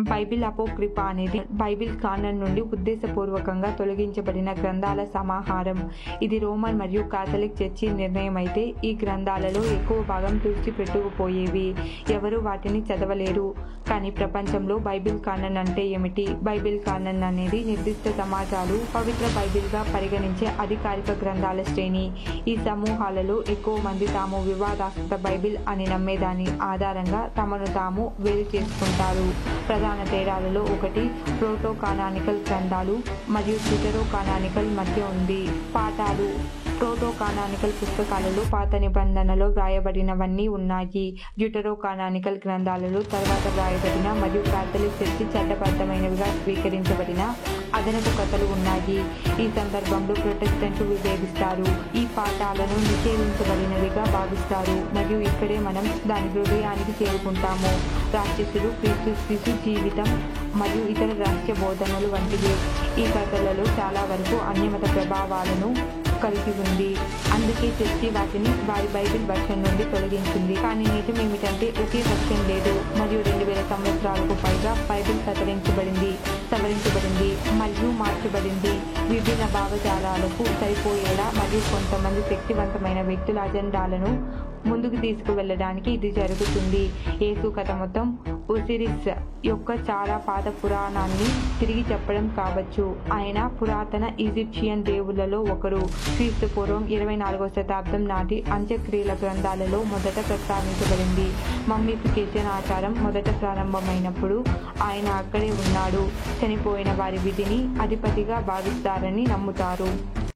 Bible Apocrypha అనేది Bible కానన్ నుండి ఉద్దేశపూర్వకంగా తొలగించబడిన గ్రంథాల సమాహారం. ఇది రోమన్ మరియు కాథలిక్ చర్చి నిర్ణయం అయితే ఈ గ్రంథాలలో ఎక్కువ భాగం తుడిచిపెట్టుకుపోయేవి. ఎవరు వాటిని చదవలేరు. కానీ ప్రపంచంలో బైబిల్ కానన్ అంటే ఏమిటి? బైబిల్ కానన్ అనేది నిర్దిష్ట సమాజాలు పవిత్ర బైబిల్గా పరిగణించే అధికారిక గ్రంథాల శ్రేణి. ఈ సమూహాలలో ఎక్కువ మంది తాము వివాదాస్పద బైబిల్ అని నమ్మేదాని ఆధారంగా తమను తాము వేరు చేసుకుంటారు. ప్రధాన తేడాలలో ఒకటి ప్రోటో కానానికల్ గ్రంథాలు మరియు డ్యూటెరో కానానికల్ మధ్య ఉంది. పాఠాలు. ప్రోటో కానానికల్ పుస్తకాలలో పాత నిబంధనలో వ్రాయబడినవన్నీ ఉన్నాయి. డ్యూటెరో కానానికల్ గ్రంథాలలో తర్వాత వ్రాయబడిన మరియు కాథలిక్ చర్చి చట్టబద్ధమైనవిగా స్వీకరించబడిన అదనపు కథలు ఉన్నాయి. ఈ సందర్భంలో ప్రొటెస్టెంట్లు విభేదిస్తారు. ఈ పాఠాలను నిషేధించబడినవిగా భావిస్తారు మరియు ఇక్కడే మనం దాని హృదయానికి చేరుకుంటాము. రాక్షసుడు, క్రీస్తు జీవితం మరియు ఇతర రహస్య బోధనలు వంటివి. ఈ కథలలో చాలా వరకు అన్యమత ప్రభావాలను కలిగి ఉంది. అందుకే చర్చి వాటిని వారి బైబిల్ వర్షన్ నుండి తొలగించింది. కానీ నిజం ఏమిటంటే ఒకే వర్షన్ లేదు మరియు 2000 సంవత్సరాలకు పైగా బైబిల్ సవరించబడింది మరియు మార్చబడింది. విభిన్న భావజాలాలకు సరిపోయేలా మరియు కొంతమంది శక్తివంతమైన వ్యక్తుల అజెండాలను ముందుకు తీసుకువెళ్ళడానికి ఇది జరుగుతుంది. యేసు కథ మొత్తం ఒసిరిస్ యొక్క చాలా పాత పురాణాన్ని తిరిగి చెప్పడం కావచ్చు. ఆయన పురాతన ఈజిప్షియన్ దేవుళ్లలో ఒకరు. క్రీస్తు పూర్వం 24వ శతాబ్దం నాటి అంత్యక్రియల గ్రంథాలలో మొదట ప్రస్తావించబడింది. మమ్మీఫికేషన్ ఆచారం మొదట ప్రారంభమైనప్పుడు ఆయన అక్కడే ఉన్నాడు. చనిపోయిన వారి విధిని అధిపతిగా భావిస్తారని నమ్ముతారు.